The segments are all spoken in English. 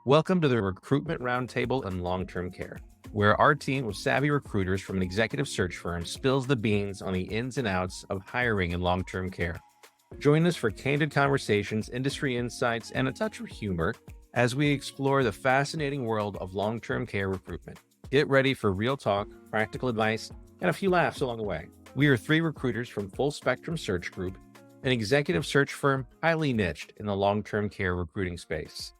Welcome to the Recruitment Roundtable in Long-Term Care, where our team of savvy recruiters from an executive search firm spills the beans on the ins and outs of hiring in long-term care. Join us for candid conversations, industry insights, and a touch of humor as we explore the fascinating world of long-term care recruitment. Get ready for real talk, practical advice, and a few laughs along the way. We are three recruiters from Full Spectrum Search Group, an executive search firm highly niched in the long-term care recruiting space.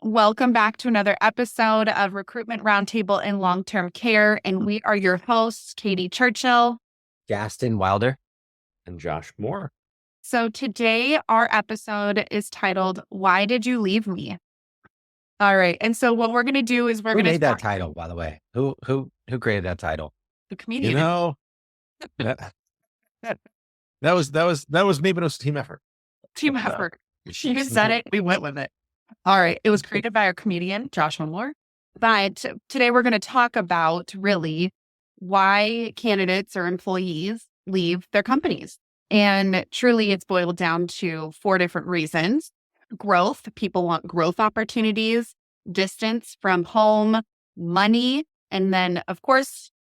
Welcome back to another episode of Recruitment Roundtable in Long-Term Care, and we are your hosts, Katie Churchill, Gaston Wilder, and Josh Moore. So today our episode is titled, Why Did You Leave Me? All right. And so what we're going to do is who made that title, by the way? Who created that title? The comedian. That was me, but it was a team effort. Team effort. You said it. We went with it. All right. It was created by our comedian, Josh Moore. But today we're going to talk about really why candidates or employees leave their companies. And truly it's boiled down to 4 different reasons. Growth. People want growth opportunities, distance from home, money, and then, of course,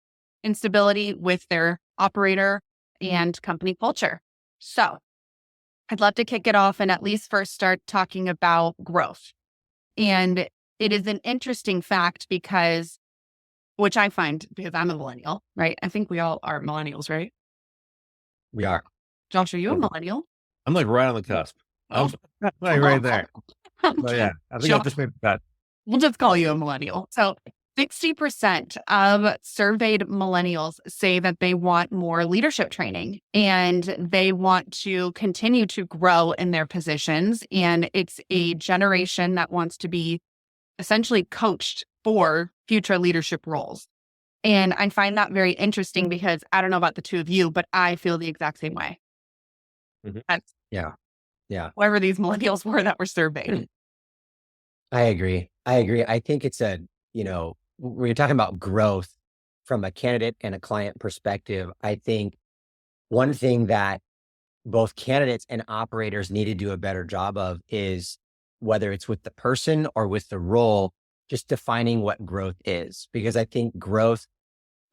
instability with their operator and company culture. So I'd love to kick it off and at least first start talking about growth. And it is an interesting fact because, which I find, because I'm a millennial, right? I think we all are millennials, right? We are. Josh, are you a millennial? I'm like right on the cusp. I'm like right there. But yeah, I think I just made that. We'll just call you a millennial. So 60% of surveyed millennials say that they want more leadership training and they want to continue to grow in their positions. And it's a generation that wants to be essentially coached for future leadership roles. And I find that very interesting because I don't know about the two of you, but I feel the exact same way. Mm-hmm. Yeah. Whoever these millennials were that were surveyed. I agree. I think it's when you're talking about growth from a candidate and a client perspective, I think one thing that both candidates and operators need to do a better job of is, whether it's with the person or with the role, just defining what growth is. Because I think growth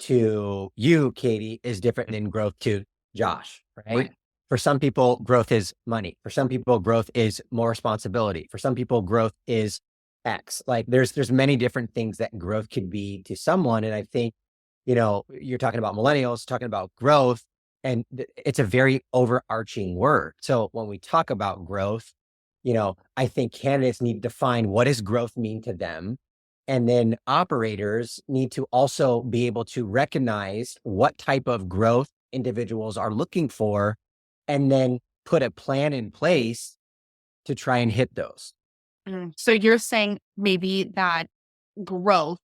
to you, Katie, is different than growth to Josh, right? For some people, growth is money. For some people, growth is more responsibility. For some people, growth is X. Like there's many different things that growth could be to someone. And I think, you're talking about millennials, talking about growth, and it's a very overarching word. So when we talk about growth, I think candidates need to define what does growth mean to them. And then operators need to also be able to recognize what type of growth individuals are looking for, and then put a plan in place to try and hit those. So you're saying maybe that growth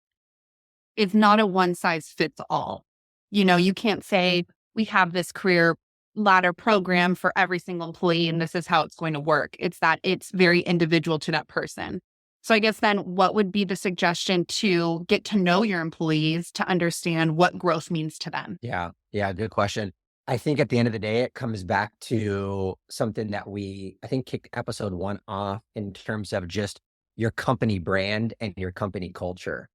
is not a one size fits all. You can't say we have this career ladder program for every single employee and this is how it's going to work. It's that it's very individual to that person. So I guess then what would be the suggestion to get to know your employees to understand what growth means to them? Yeah. Good question. I think at the end of the day, it comes back to something that I think kicked episode 1 off in terms of just your company brand and your company culture.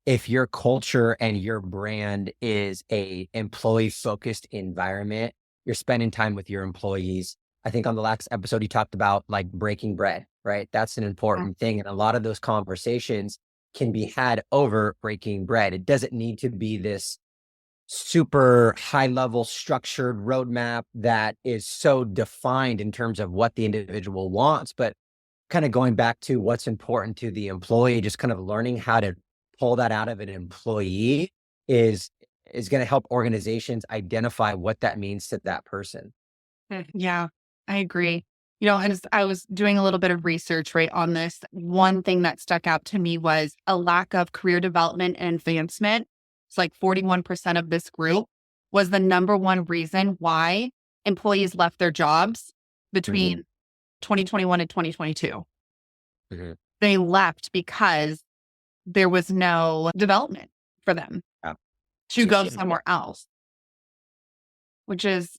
If your culture and your brand is a employee focused environment, you're spending time with your employees. I think on the last episode, you talked about like breaking bread, right? That's an important thing. And a lot of those conversations can be had over breaking bread. It doesn't need to be this super high level structured roadmap that is so defined in terms of what the individual wants, but kind of going back to what's important to the employee, just kind of learning how to pull that out of an employee is going to help organizations identify what that means to that person. Yeah, I agree. As I was doing a little bit of research right on this, one thing that stuck out to me was a lack of career development and advancement. It's like 41% of this group was the number one reason why employees left their jobs between 2021 and 2022. They left because there was no development for them to go somewhere else, which is,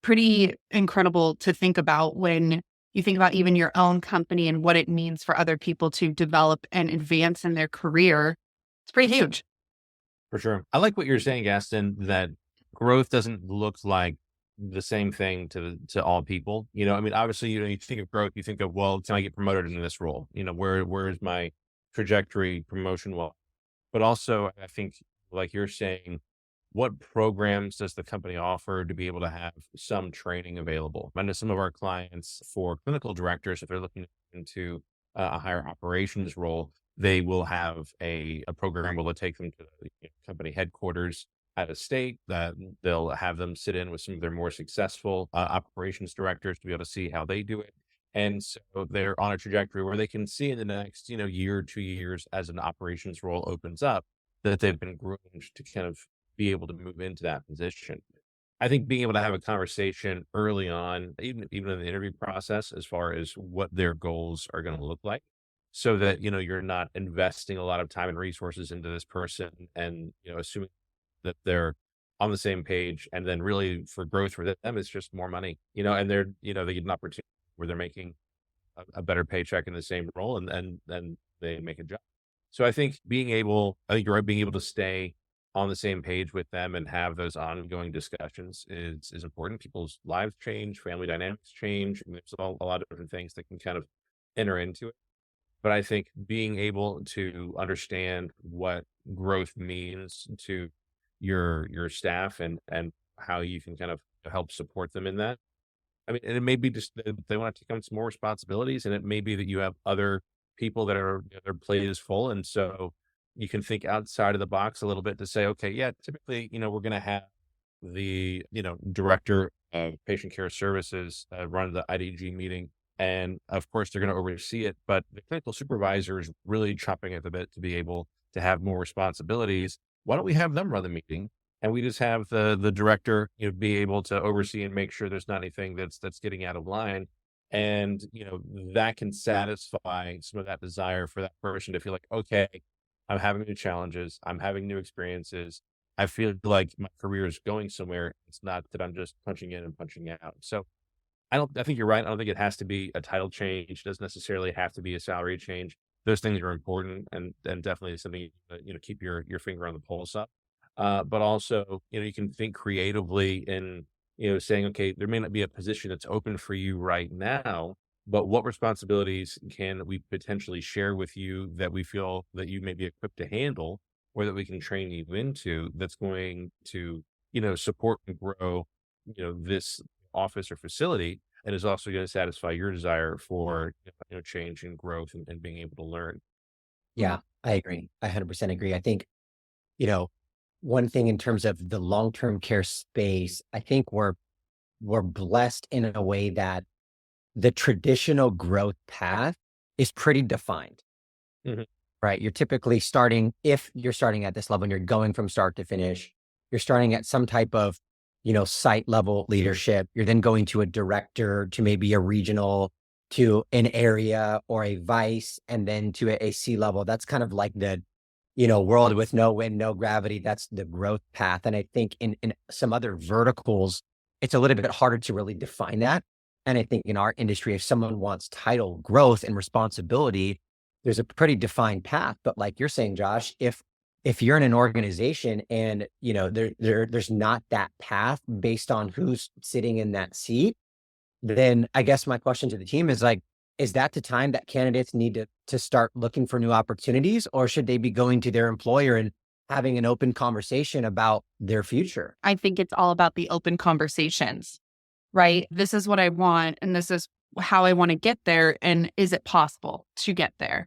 pretty incredible to think about when you think about even your own company and what it means for other people to develop and advance in their career. It's pretty huge. For sure. I like what you're saying, Gaston, that growth doesn't look like the same thing to all people. I mean, obviously, you think of growth, you think of, well, can I get promoted into this role? Where is my trajectory promotion? Well, but also I think, like you're saying, what programs does the company offer to be able to have some training available? I know some of our clients, for clinical directors, if they're looking into a higher operations role, they will have a program where they'll take them to the company headquarters at a state, that they'll have them sit in with some of their more successful operations directors to be able to see how they do it. And so they're on a trajectory where they can see in the next, year or 2 years, as an operations role opens up, that they've been groomed to kind of be able to move into that position. I think being able to have a conversation early on, even in the interview process, as far as what their goals are going to look like, so that you're not investing a lot of time and resources into this person, and assuming that they're on the same page, and then really for growth for them, it's just more money, and they get an opportunity where they're making a better paycheck in the same role, and then they make a job. So I think you're right, being able to stay on the same page with them and have those ongoing discussions is important. People's lives change, family dynamics change, and there's a lot of different things that can kind of enter into it. But I think being able to understand what growth means to your staff, and how you can kind of help support them in that. I mean, and it may be just that they want to take on some more responsibilities, and it may be that you have other people that are, their plate is full, and so you can think outside of the box a little bit to say, okay, yeah, typically, we're going to have the director of patient care services run the IDG meeting, and of course they're going to oversee it, but the clinical supervisor is really chopping at the bit to be able to have more responsibilities. Why don't we have them run the meeting, and we just have the director, be able to oversee and make sure there's not anything that's getting out of line. And, that can satisfy some of that desire for that person to feel like, okay, I'm having new challenges, I'm having new experiences, I feel like my career is going somewhere. It's not that I'm just punching in and punching out. So I think you're right. I don't think it has to be a title change. It doesn't necessarily have to be a salary change. Those things are important, and definitely something, keep your finger on the pulse up. But also, you can think creatively in, saying, okay, there may not be a position that's open for you right now, but what responsibilities can we potentially share with you that we feel that you may be equipped to handle, or that we can train you into, that's going to, support and grow, this office or facility, and is also going to satisfy your desire for, change and growth, and being able to learn. Yeah, I agree. I 100% agree. I think, you know, one thing in terms of the long-term care space, I think we're blessed in a way that the traditional growth path is pretty defined, Mhm. right? You're typically starting, if you're starting at this level and you're going from start to finish, you're starting at some type of, site level leadership. You're then going to a director, to maybe a regional, to an area, or a vice, and then to a C level. That's kind of like the, world with no wind, no gravity. That's the growth path. And I think in some other verticals, it's a little bit harder to really define that. And I think in our industry, if someone wants title, growth, and responsibility, there's a pretty defined path. But like you're saying, Josh, if you're in an organization and there's not that path based on who's sitting in that seat, then I guess my question to the team is like, is that the time that candidates need to start looking for new opportunities, or should they be going to their employer and having an open conversation about their future? I think it's all about the open conversations, right? This is what I want, and this is how I want to get there. And is it possible to get there?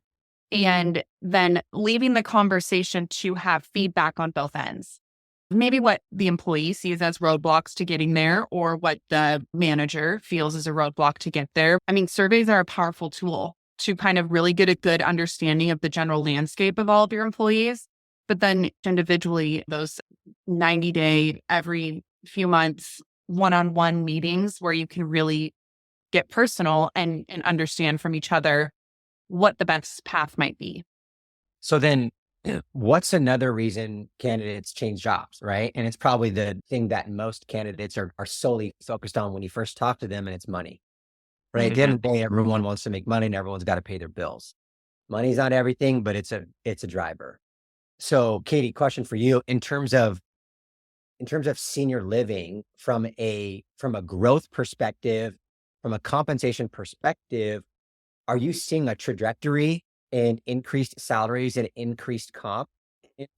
And then leaving the conversation to have feedback on both ends. Maybe what the employee sees as roadblocks to getting there, or what the manager feels is a roadblock to get there. I mean, surveys are a powerful tool to kind of really get a good understanding of the general landscape of all of your employees. But then individually, those 90-day, every few months, one-on-one meetings where you can really get personal and understand from each other what the best path might be. So then What's another reason candidates change jobs, right? And it's probably the thing that most candidates are solely focused on when you first talk to them, and it's money, right? At the end of the day, everyone wants to make money and everyone's got to pay their bills. Money's not everything, but it's a driver. So, Katie, question for you in terms of senior living from a growth perspective, from a compensation perspective, are you seeing a trajectory in increased salaries and increased comp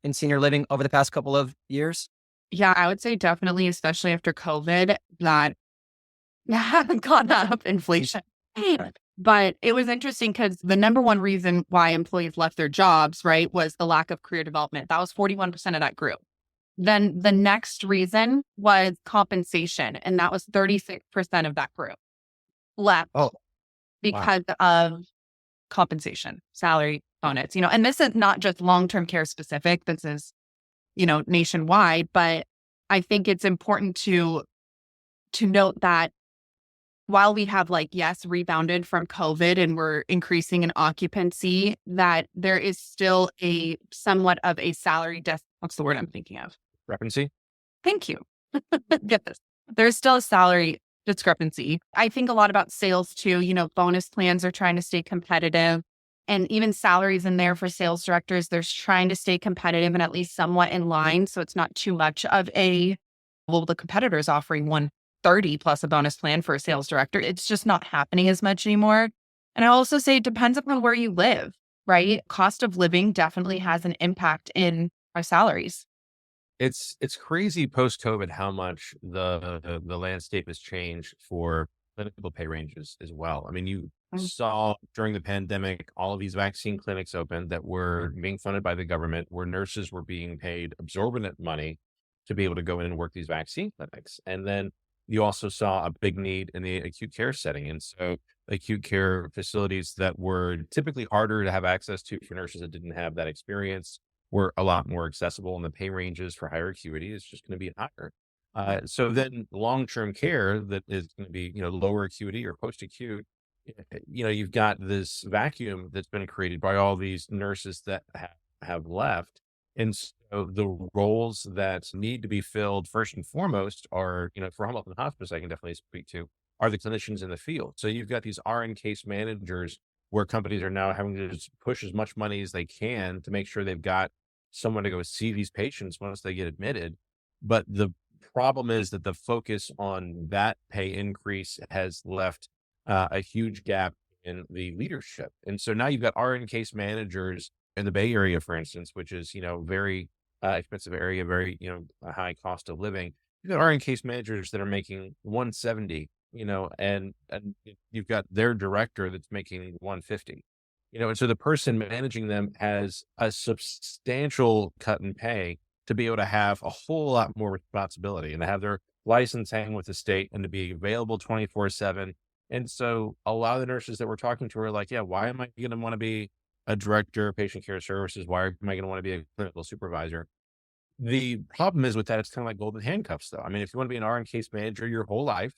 in senior living over the past couple of years? Yeah, I would say definitely, especially after COVID, that haven't caught up inflation. But it was interesting because the number one reason why employees left their jobs, right, was the lack of career development. That was 41% of that group. Then the next reason was compensation, and that was 36% of that group left because of compensation, salary, bonus, and this is not just long-term care specific. This is, nationwide, but I think it's important to note that while we have rebounded from COVID and we're increasing in occupancy, that there is still a somewhat of a salary what's the word I'm thinking of? Discrepancy? Thank you. Get this. There's still a salary discrepancy. I think a lot about sales too. Bonus plans are trying to stay competitive, and even salaries in there for sales directors, they're trying to stay competitive and at least somewhat in line. So it's not too much of the competitor's offering 130 plus a bonus plan for a sales director. It's just not happening as much anymore. And I also say it depends upon where you live, right? Cost of living definitely has an impact in our salaries. It's crazy post-COVID how much the landscape has changed for clinical pay ranges as well. I mean, you saw during the pandemic, all of these vaccine clinics open that were being funded by the government, where nurses were being paid exorbitant money to be able to go in and work these vaccine clinics. And then you also saw a big need in the acute care setting. And so acute care facilities that were typically harder to have access to for nurses that didn't have that experience were a lot more accessible, and the pay ranges for higher acuity is just going to be higher. So then long-term care that is going to be, lower acuity or post-acute, you've got this vacuum that's been created by all these nurses that have left. And so the roles that need to be filled first and foremost are, for home health and hospice, I can definitely speak to, are the clinicians in the field. So you've got these RN case managers where companies are now having to just push as much money as they can to make sure they've got someone to go see these patients once they get admitted. But the problem is that the focus on that pay increase has left a huge gap in the leadership. And so now you've got RN case managers in the Bay Area, for instance, which is, very expensive area, very, a high cost of living. You've got RN case managers that are making 170, and you've got their director that's making 150, and so the person managing them has a substantial cut in pay to be able to have a whole lot more responsibility and to have their license hang with the state and to be available 24/7. And so a lot of the nurses that we're talking to are like, yeah, why am I going to want to be a director of patient care services? Why am I going to want to be a clinical supervisor? The problem is with that, it's kind of like golden handcuffs, though. I mean, if you want to be an RN case manager your whole life,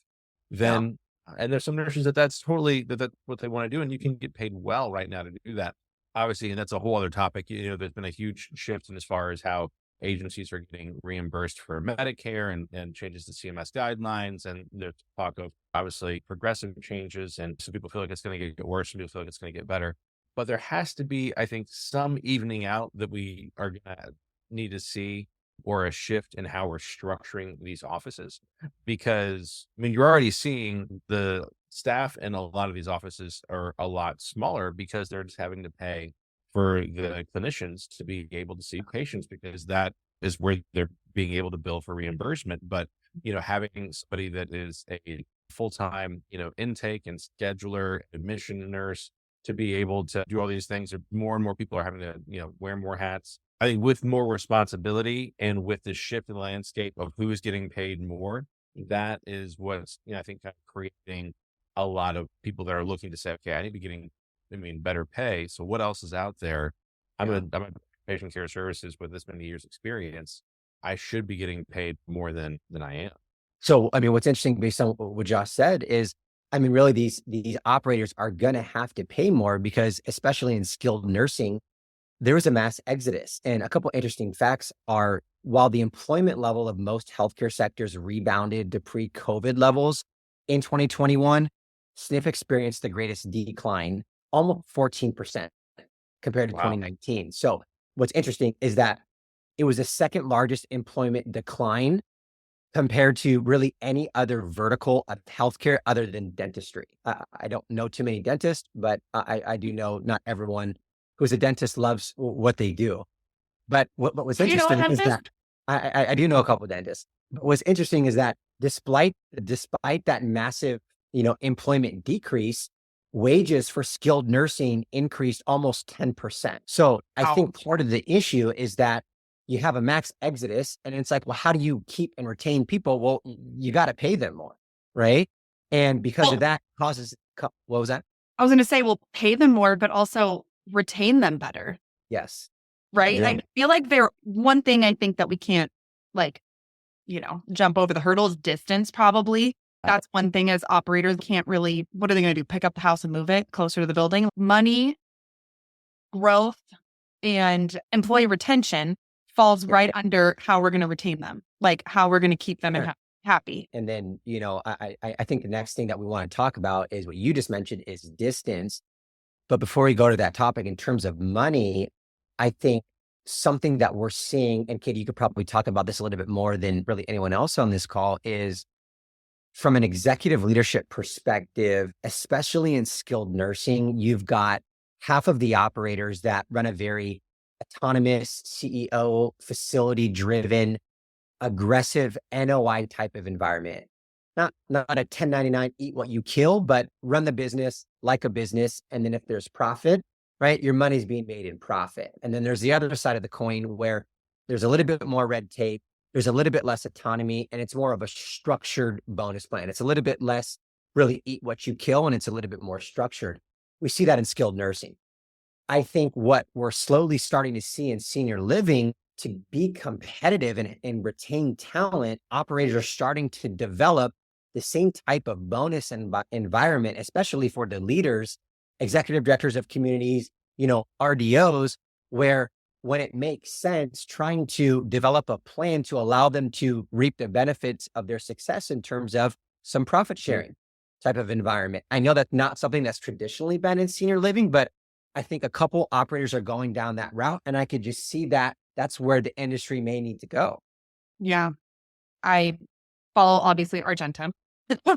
then, and there's some nurses that's totally that's what they want to do, and you can get paid well right now to do that. Obviously, and that's a whole other topic. There's been a huge shift in as far as how agencies are getting reimbursed for Medicare and changes to CMS guidelines. And there's talk of obviously progressive changes. And some people feel like it's going to get worse. Some people feel like it's going to get better. But there has to be, I think, some evening out that we are going to need to see, or a shift in how we're structuring these offices. Because, I mean, you're already seeing the staff in a lot of these offices are a lot smaller because they're just having to pay for the clinicians to be able to see patients, because that is where they're being able to bill for reimbursement. But, having somebody that is a full-time, intake and scheduler, admission nurse to be able to do all these things, more and more people are having to, wear more hats. I think with more responsibility and with the shift in the landscape of who is getting paid more, that is what's, I think, kind of creating a lot of people that are looking to say, okay, I need to be getting, better pay. So what else is out there? I'm a patient care services with this many years experience. I should be getting paid more than I am. So, what's interesting based on what Josh said is, really these operators are going to have to pay more because, especially in skilled nursing, there was a mass exodus. And a couple interesting facts are, while the employment level of most healthcare sectors rebounded to pre-COVID levels in 2021, SNF experienced the greatest decline, almost 14% compared to Wow. 2019. So what's interesting is that it was the second largest employment decline compared to really any other vertical of healthcare other than dentistry. I don't know too many dentists, but I do know not everyone who's a dentist loves what they do. But what was Do you know a interesting is that dentist? I do know a couple of dentists. But what's interesting is that despite that massive, employment decrease, wages for skilled nursing increased almost 10%. So I Wow. think part of the issue is that you have a max exodus, and it's like, well, how do you keep and retain people? Well, you got to pay them more, right? And because of Well, that what was that? I was going to say, we'll pay them more, but also retain them better, Yes. right? Yeah. I feel like one thing I think that we can't like, jump over the hurdle is distance, probably. That's one thing as operators can't really, what are they going to do? Pick up the house and move it closer to the building? Money, growth, and employee retention falls right under how we're going to retain them, like how we're going to keep them Sure. happy. And then, I think the next thing that we want to talk about is what you just mentioned is distance. But before we go to that topic, in terms of money, I think something that we're seeing, and Katie, you could probably talk about this a little bit more than really anyone else on this call, is from an executive leadership perspective, especially in skilled nursing, you've got half of the operators that run a very autonomous CEO, facility driven, aggressive NOI type of environment. Not a 1099 eat what you kill, but run the business like a business. And then if there's profit, right, your money's being made in profit. And then there's the other side of the coin where there's a little bit more red tape, there's a little bit less autonomy, and it's more of a structured bonus plan. It's a little bit less really eat what you kill, and it's a little bit more structured. We see that in skilled nursing. I think what we're slowly starting to see in senior living, to be competitive and retain talent, operators are starting to develop the same type of bonus environment, especially for the leaders, executive directors of communities, RDOs, where when it makes sense, trying to develop a plan to allow them to reap the benefits of their success in terms of some profit sharing type of environment. I know that's not something that's traditionally been in senior living, but I think a couple operators are going down that route, and I could just see that that's where the industry may need to go. Yeah. I follow obviously Argentum,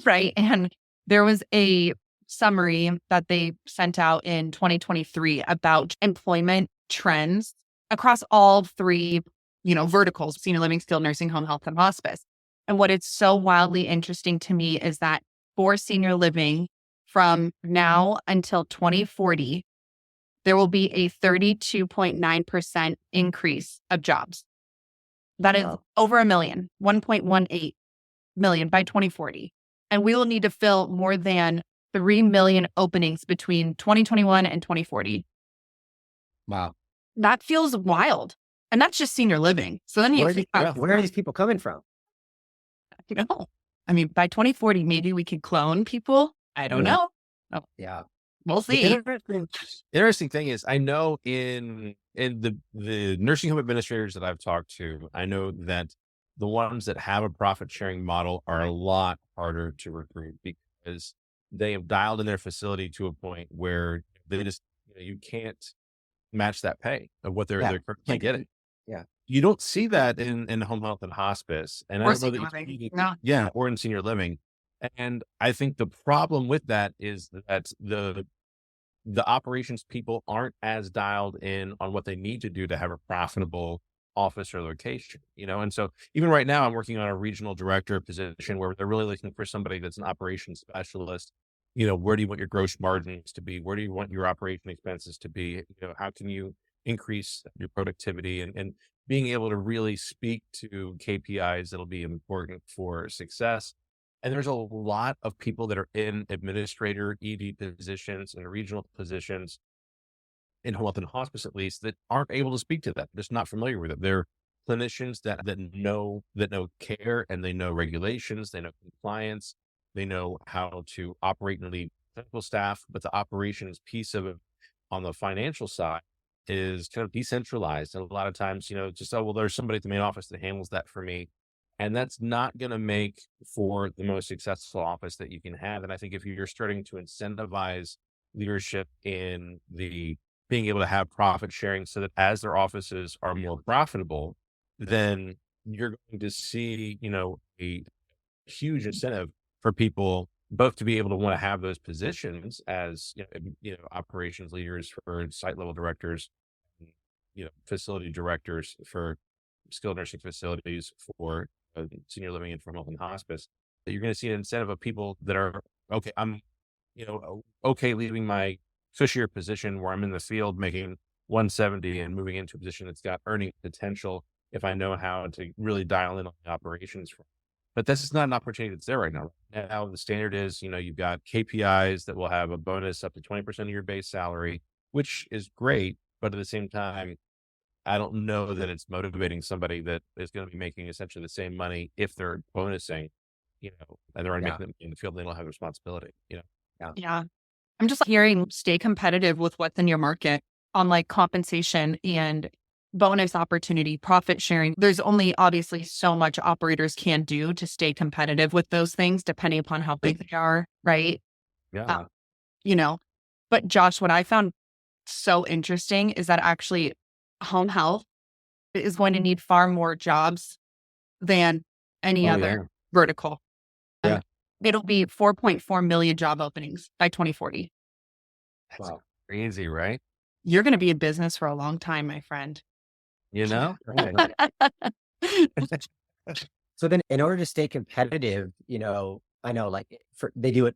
right? And there was a summary that they sent out in 2023 about employment trends across all three, verticals: senior living, skilled nursing, home health, and hospice. And what is so wildly interesting to me is that for senior living, from now until 2040, there will be a 32.9% increase of jobs. That is over 1.18 million by 2040. And we will need to fill more than 3 million openings between 2021 and 2040. Wow. That feels wild. And that's just senior living. So then where are these people coming from? I mean, by 2040, maybe we could clone people. I don't know. Oh, yeah. We'll see. Interesting thing is, I know in the nursing home administrators that I've talked to, I know that the ones that have a profit sharing model are a lot harder to recruit because they have dialed in their facility to a point where they just, you can't match that pay of what they're currently getting. Yeah. You don't see that in home health and hospice. And Or I don't know that no. or in senior living. And I think the problem with that is that the operations people aren't as dialed in on what they need to do to have a profitable office or location, And so even right now, I'm working on a regional director position where they're really looking for somebody that's an operations specialist. Where do you want your gross margins to be? Where do you want your operation expenses to be? How can you increase your productivity and being able to really speak to KPIs that'll be important for success. And there's a lot of people that are in administrator, ED positions and regional positions in home health and hospice, at least, that aren't able to speak to that. They're just not familiar with it. They're clinicians that know care, and they know regulations, they know compliance, they know how to operate and lead clinical staff, but the operations piece of it on the financial side is kind of decentralized. And a lot of times, just, oh, well, there's somebody at the main office that handles that for me. And that's not going to make for the most successful office that you can have. And I think if you're starting to incentivize leadership in the being able to have profit sharing so that as their offices are more profitable, then you're going to see, a huge incentive for people both to be able to want to have those positions as, operations leaders for site level directors, facility directors for skilled nursing facilities, for senior living and for home health and hospice, that you're going to see an incentive of people that are, okay, I'm, okay, leaving my cushier position where I'm in the field making 170 and moving into a position that's got earning potential if I know how to really dial in on the operations. But this is not an opportunity that's there right now. Now the standard is, you've got KPIs that will have a bonus up to 20% of your base salary, which is great. But at the same time, I don't know that it's motivating somebody that is going to be making essentially the same money if they're bonusing, and they're making them in the field, they don't have responsibility, Yeah. I'm just hearing stay competitive with what's in your market on like compensation and bonus opportunity, profit sharing. There's only obviously so much operators can do to stay competitive with those things, depending upon how big they are, right? Yeah. But Josh, what I found so interesting is that actually home health is going to need far more jobs than any other vertical. Yeah. It'll be 4.4 million job openings by 2040. That's crazy, right? You're going to be in business for a long time, my friend. Right. So then in order to stay competitive, I know like they do it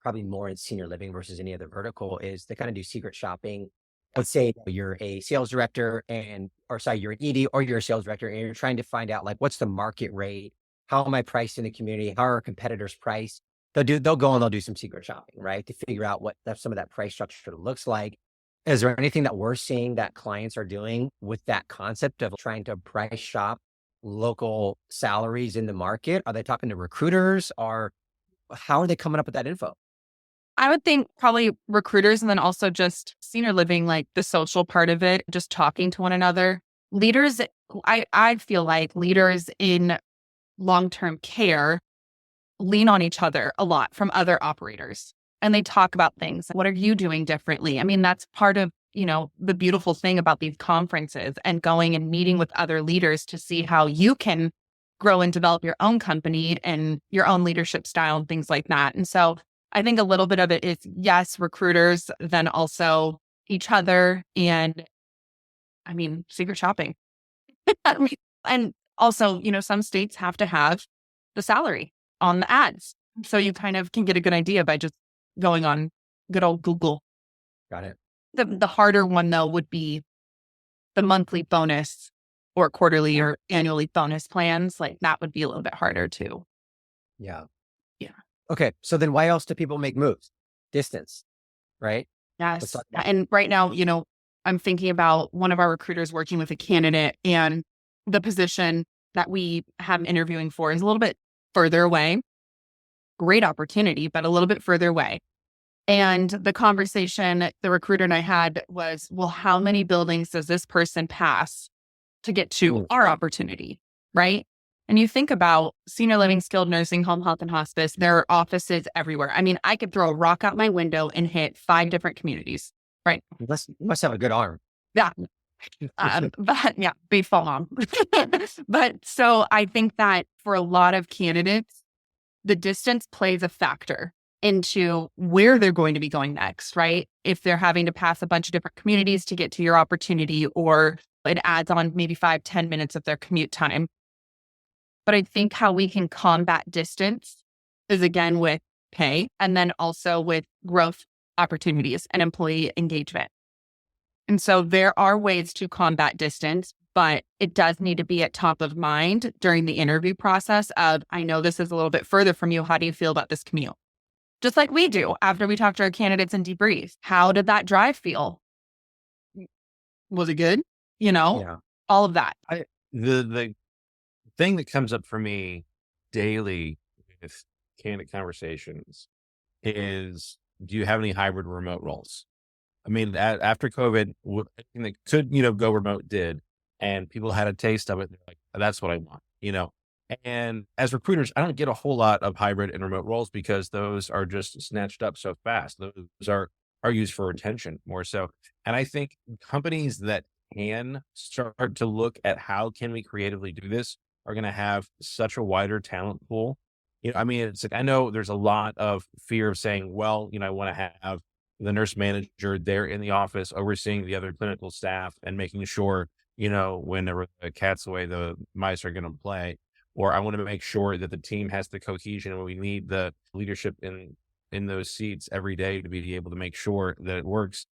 probably more in senior living versus any other vertical, is they kind of do secret shopping. Let's say you're a sales director you're an ED or you're a sales director and you're trying to find out like, what's the market rate? How am I priced in the community? How are competitors priced? They'll go and they'll do some secret shopping, right? To figure out what some of that price structure looks like. Is there anything that we're seeing that clients are doing with that concept of trying to price shop local salaries in the market? Are they talking to recruiters, or how are they coming up with that info? I would think probably recruiters, and then also just senior living, like the social part of it, just talking to one another. Leaders, I feel like leaders in long-term care lean on each other a lot from other operators. And they talk about things. What are you doing differently? I mean, that's part of, the beautiful thing about these conferences and going and meeting with other leaders to see how you can grow and develop your own company and your own leadership style and things like that. And so I think a little bit of it is, yes, recruiters, then also each other. And I mean, secret shopping. And also, some states have to have the salary on the ads. So you kind of can get a good idea by just going on good old Google. Got it. The harder one, though, would be the monthly bonus or quarterly or annually bonus plans. Like that would be a little bit harder too. Yeah. Yeah. Okay. So then why else do people make moves? Distance, right? Yes. And right now, I'm thinking about one of our recruiters working with a candidate, and the position that we have interviewing for is a little bit further away. Great opportunity, but a little bit further away. And the conversation the recruiter and I had was, well, how many buildings does this person pass to get to our opportunity, right? And you think about senior living, skilled nursing, home health and hospice, there are offices everywhere. I mean, I could throw a rock out my window and hit 5 different communities, right? You must have a good arm. Yeah. But yeah, baseball arm. But so I think that for a lot of candidates, the distance plays a factor into where they're going to be going next, right? If they're having to pass a bunch of different communities to get to your opportunity, or it adds on maybe 5-10 minutes of their commute time. But I think how we can combat distance is again with pay, and then also with growth opportunities and employee engagement. And so there are ways to combat distance, but it does need to be at top of mind during the interview process of, I know this is a little bit further from you. How do you feel about this commute? Just like we do after we talk to our candidates and debrief. How did that drive feel? Was it good? All of that. The thing that comes up for me daily with candidate conversations is, do you have any hybrid remote roles? I mean, after COVID, everything that could, go remote did, and people had a taste of it. They're like, that's what I want. And as recruiters, I don't get a whole lot of hybrid and remote roles because those are just snatched up so fast. Those are used for retention more so. And I think companies that can start to look at how can we creatively do this are going to have such a wider talent pool. I mean, it's like, I know there's a lot of fear of saying, well, I want to have the nurse manager there in the office overseeing the other clinical staff and making sure, whenever the cat's away, the mice are going to play. Or I want to make sure that the team has the cohesion and we need the leadership in those seats every day to be able to make sure that it works.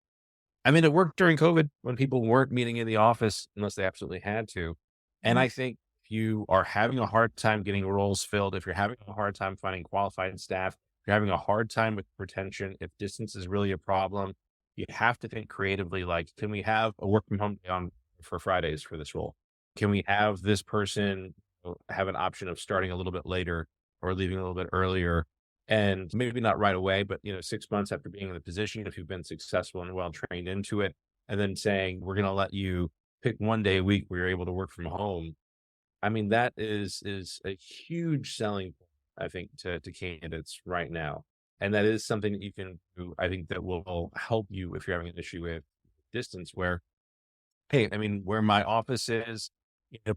I mean, it worked during COVID when people weren't meeting in the office unless they absolutely had to. And I think if you are having a hard time getting roles filled, if you're having a hard time finding qualified staff, if you're having a hard time with retention, if distance is really a problem, you have to think creatively, like, can we have a work from home day for Fridays for this role? Can we have this person have an option of starting a little bit later or leaving a little bit earlier? And maybe not right away, but 6 months after being in the position, if you've been successful and well trained into it, and then saying, we're going to let you pick one day a week where you're able to work from home. I mean, that is a huge selling point, I think, to candidates right now. And that is something that you can do, I think, that will help you if you're having an issue with distance where, hey, I mean, where my office is,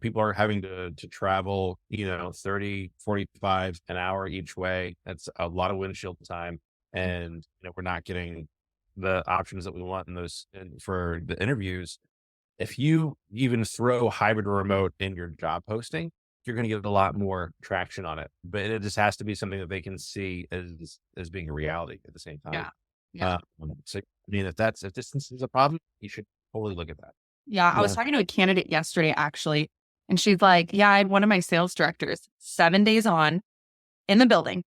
people are having to travel, 30, 45 an hour each way. That's a lot of windshield time. And, we're not getting the options that we want for the interviews. If you even throw hybrid or remote in your job posting, you're going to get a lot more traction on it. But it just has to be something that they can see as being a reality at the same time. Yeah. So, I mean, if distance is a problem, you should totally look at that. Yeah. I was talking to a candidate yesterday, actually, and she's like, yeah, I had one of my sales directors 7 days on in the building,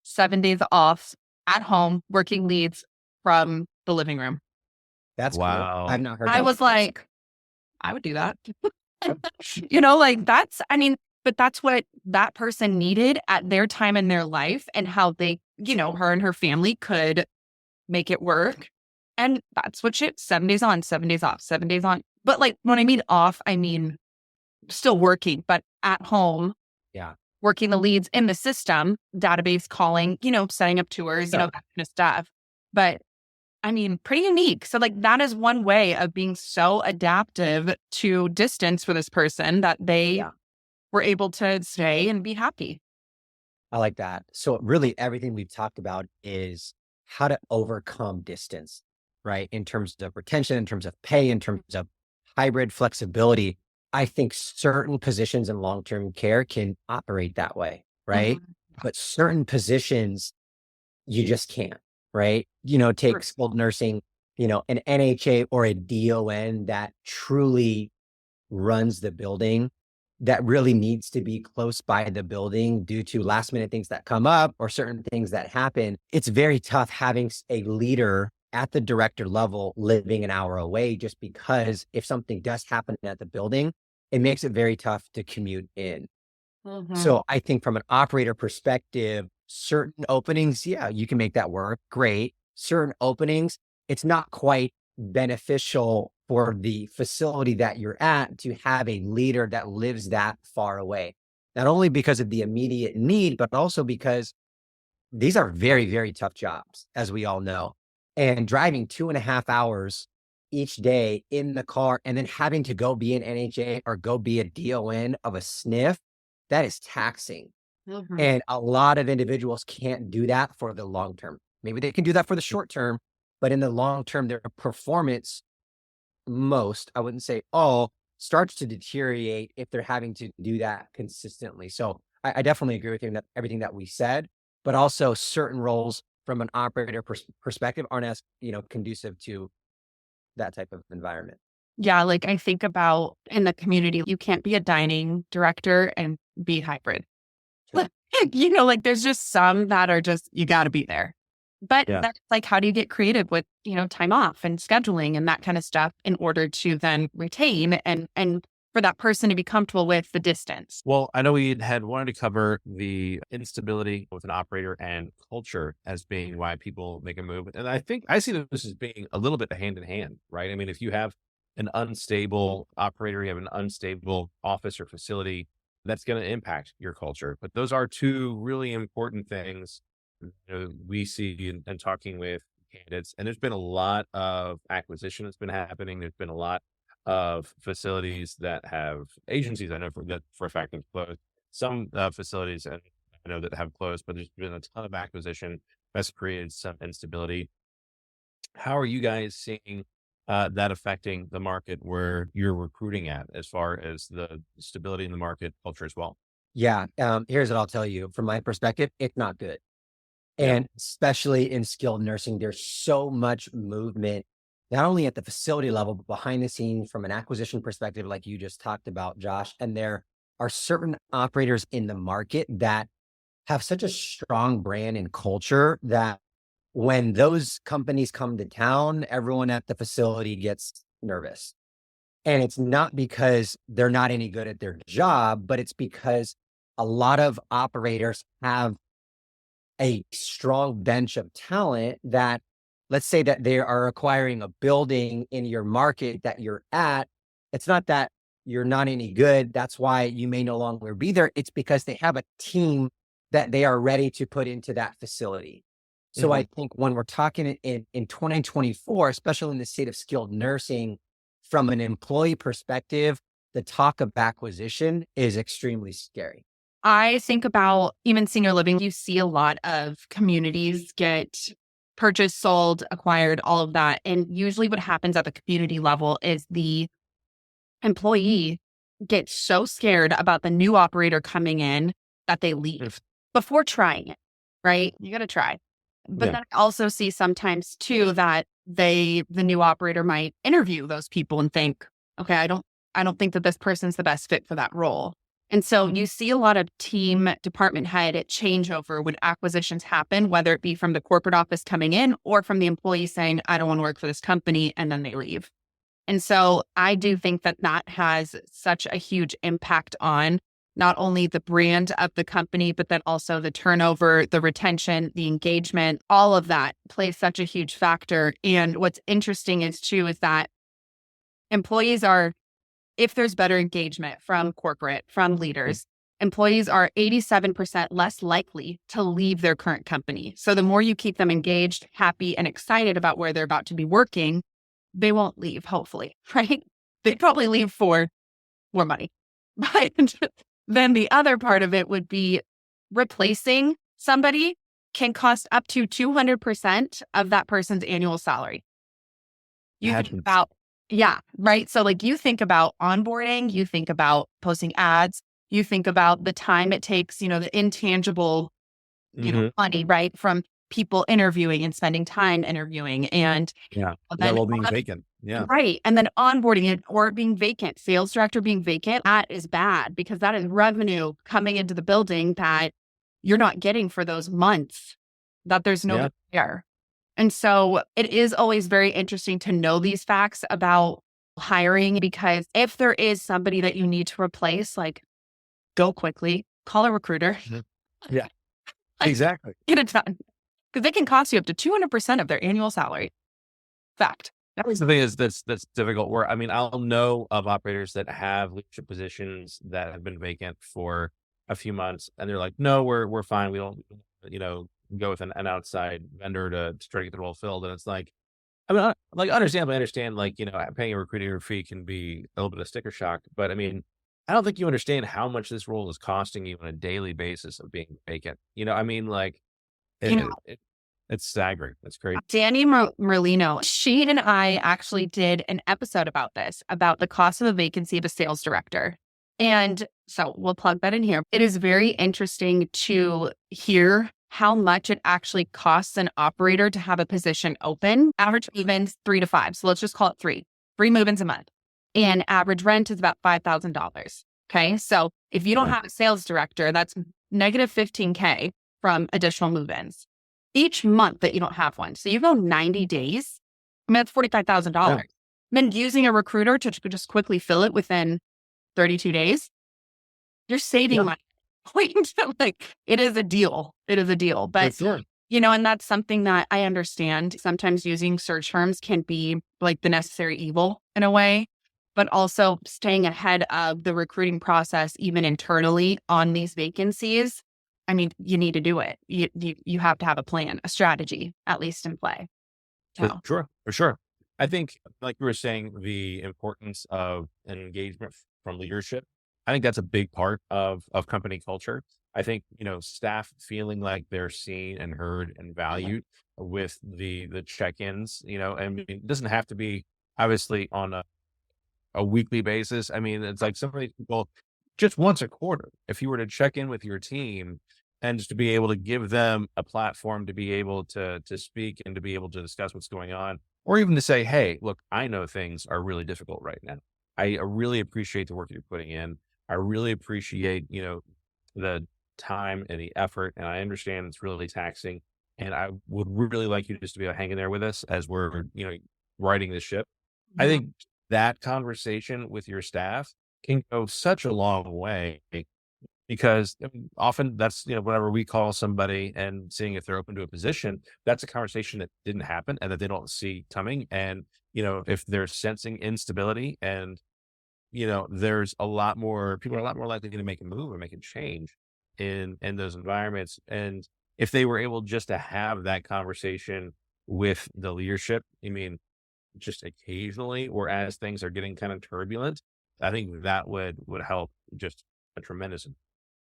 7 days off at home, working leads from the living room. That's wow. Cool. I've not heard I that was before. like, I would do that. But that's what that person needed at their time in their life and how they, her and her family could make it work. And that's what 7 days on, 7 days off, 7 days on. But like when I mean off, I mean still working, but at home. Yeah. Working the leads in the system, database calling, setting up tours, that kind of stuff. But I mean, pretty unique. So like that is one way of being so adaptive to distance for this person that they were able to stay and be happy. I like that. So really everything we've talked about is how to overcome distance, right? In terms of retention, in terms of pay, in terms of hybrid flexibility. I think certain positions in long-term care can operate that way, right? But certain positions, you just can't, right? Take skilled nursing, an NHA or a DON that truly runs the building, that really needs to be close by the building due to last minute things that come up or certain things that happen. It's very tough having a leader at the director level living an hour away, just because if something does happen at the building, it makes it very tough to commute in. So I think from an operator perspective, certain openings, you can make that work. Great. Certain openings, it's not quite beneficial for the facility that you're at to have a leader that lives that far away. Not only because of the immediate need, but also because these are very, very tough jobs, as we all know. And driving 2.5 hours each day in the car and then having to go be an NHA or go be a DON of a SNF, that is taxing. And a lot of individuals can't do that for the long term. Maybe they can do that for the short term, but in the long term, their performance, I wouldn't say all, starts to deteriorate if they're having to do that consistently. So I definitely agree with you that everything that we said, but also certain roles from an operator perspective aren't as, conducive to that type of environment. Yeah. Like I think about in the community, you can't be a dining director and be hybrid. Sure. Like there's just some that are just, you got to be there. But that's like, how do you get creative with, time off and scheduling and that kind of stuff in order to then retain and for that person to be comfortable with the distance? Well, I know we had wanted to cover the instability with an operator and culture as being why people make a move. And I think I see this as being a little bit hand in hand, right? I mean, if you have an unstable operator, you have an unstable office or facility, that's going to impact your culture. But those are two really important things we see in talking with candidates. And there's been a lot of acquisition that's been happening. There's been a lot of facilities that have agencies. I know for a fact have closed. Some facilities I know that have closed, but there's been a ton of acquisition that's created some instability. How are you guys seeing that affecting the market where you're recruiting at, as far as the stability in the market, culture as well? Yeah. Here's what I'll tell you from my perspective, it's not good. Yeah. And especially in skilled nursing, there's so much movement, not only at the facility level, but behind the scenes from an acquisition perspective, like you just talked about, Josh. And there are certain operators in the market that have such a strong brand and culture that when those companies come to town, everyone at the facility gets nervous. And it's not because they're not any good at their job, but it's because a lot of operators have a strong bench of talent that, let's say that they are acquiring a building in your market that you're at. It's not that you're not any good. That's why you may no longer be there. It's because they have a team that they are ready to put into that facility. So I think when we're talking in 2024, especially in the state of skilled nursing, from an employee perspective, the talk of acquisition is extremely scary. I think about even senior living, you see a lot of communities get purchased, sold, acquired, all of that. And usually what happens at the community level is the employee gets so scared about the new operator coming in that they leave before trying it, right? You got to try. But then I also see sometimes too that the new operator might interview those people and think, okay, I don't think that this person's the best fit for that role. And so you see a lot of team department head changeover when acquisitions happen, whether it be from the corporate office coming in or from the employee saying, I don't want to work for this company, and then they leave. And so I do think that that has such a huge impact on not only the brand of the company, but then also the turnover, the retention, the engagement, all of that plays such a huge factor. And what's interesting is that employees are, if there's better engagement from corporate, from leaders, employees are 87% less likely to leave their current company. So the more you keep them engaged, happy, and excited about where they're about to be working, they won't leave, hopefully, right? They'd probably leave for more money. But then the other part of it would be replacing somebody can cost up to 200% of that person's annual salary. You think about, yeah, right? So like you think about onboarding, you think about posting ads, you think about the time it takes, the intangible, money, right? From people interviewing and spending time interviewing and that will be vacant. Yeah. Right. And then onboarding it or being vacant, sales director being vacant, that is bad because that is revenue coming into the building that you're not getting for those months that there's no there. And so it is always very interesting to know these facts about hiring, because if there is somebody that you need to replace, like go quickly, call a recruiter. Yeah, exactly. Get it done. Because they can cost you up to 200% of their annual salary. Fact. That's the thing is that's difficult. Where I'll know of operators that have leadership positions that have been vacant for a few months, and they're like, "No, we're fine. We don't, go with an outside vendor to try to get the role filled." And it's like, understandably, I understand, paying a recruiter fee can be a little bit of sticker shock, but I don't think you understand how much this role is costing you on a daily basis of being vacant. It's staggering. It's crazy. Danny Merlino, she and I actually did an episode about this, about the cost of a vacancy of a sales director. And so we'll plug that in here. It is very interesting to hear how much it actually costs an operator to have a position open. Average move-ins 3 to 5. So let's just call it 3 move-ins a month. And average rent is about $5,000. Okay. So if you don't have a sales director, that's negative $15K from additional move-ins each month that you don't have one. So you go 90 days, that's $45,000. Then using a recruiter to just quickly fill it within 32 days, you're saving money. Like, it is a deal. It is a deal. But, Sure. and that's something that I understand. Sometimes using search firms can be like the necessary evil in a way, but also staying ahead of the recruiting process, even internally on these vacancies. I mean, you need to do it. You have to have a plan, a strategy, at least in play. So, For sure. I think, like you were saying, the importance of an engagement from leadership. I think that's a big part of company culture. I think, staff feeling like they're seen and heard and valued with the check-ins, I mean, it doesn't have to be obviously on a weekly basis. I mean, it's like some of these people just once a quarter, if you were to check in with your team and just to be able to give them a platform to be able to speak and to be able to discuss what's going on, or even to say, hey, look, I know things are really difficult right now. I really appreciate the work you're putting in. I really appreciate, the time and the effort. And I understand it's really taxing. And I would really like you just to be hanging there with us as we're, riding the ship. I yeah. think that conversation with your staff can go such a long way because often that's, whenever we call somebody and seeing if they're open to a position, that's a conversation that didn't happen and that they don't see coming. And, if they're sensing instability and, there's people are a lot more likely to make a move or make a change in those environments. And if they were able just to have that conversation with the leadership, I mean, just occasionally or as things are getting kind of turbulent, I think that would help just a tremendous.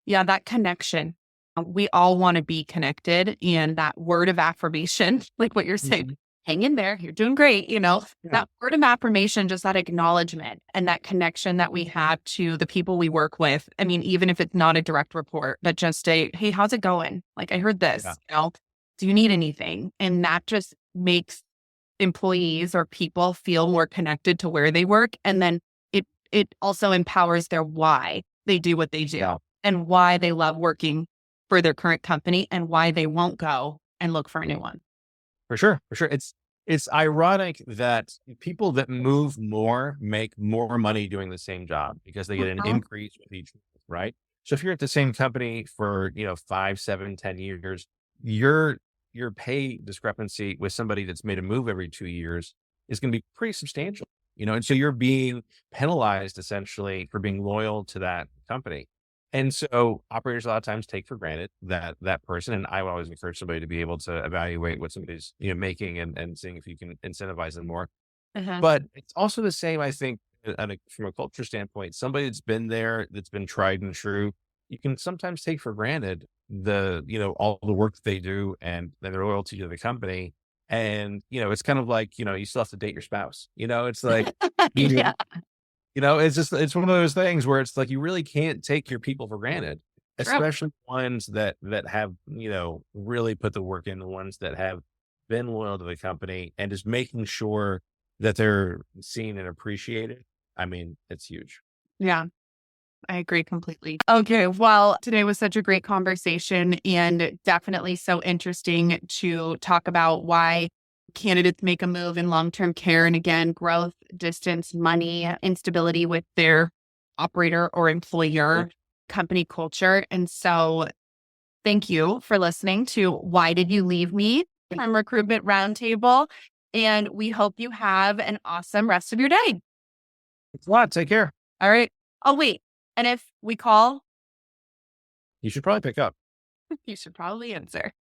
Yeah, that connection. We all want to be connected, and that word of affirmation, like what you're saying, hang in there, you're doing great. That word of affirmation, just that acknowledgement and that connection that we have to the people we work with. I mean, even if it's not a direct report, but just hey, how's it going? Like, I heard this, do you need anything? And that just makes employees or people feel more connected to where they work. And then it also empowers their why they do what they do and why they love working for their current company and why they won't go and look for a new one. For sure. It's ironic that people that move more make more money doing the same job because they get an increase with each move, right? So if you're at the same company for, 5, 7, 10 years, your pay discrepancy with somebody that's made a move every 2 years is going to be pretty substantial, and so you're being penalized essentially for being loyal to that company. And so operators a lot of times take for granted that person. And I would always encourage somebody to be able to evaluate what somebody's, making and seeing if you can incentivize them more. But it's also the same, I think, from a culture standpoint, somebody that's been there, that's been tried and true, you can sometimes take for granted all the work that they do and their loyalty to the company. And, it's kind of like, you still have to date your spouse, it's like, Yeah. it's one of those things where it's like, you really can't take your people for granted, True. especially ones that have, really put the work in, the ones that have been loyal to the company and just making sure that they're seen and appreciated. I mean, it's huge. Yeah, I agree completely. Okay. Well, today was such a great conversation and definitely so interesting to talk about why candidates make a move in long-term care. And again, growth, distance, money, instability with their operator or employer, company culture. And so thank you for listening to Why Did You Leave Me from Recruitment Roundtable. And we hope you have an awesome rest of your day. Thanks a lot. Take care. All right. Oh, wait. And if we call, You should probably pick up. you should probably answer.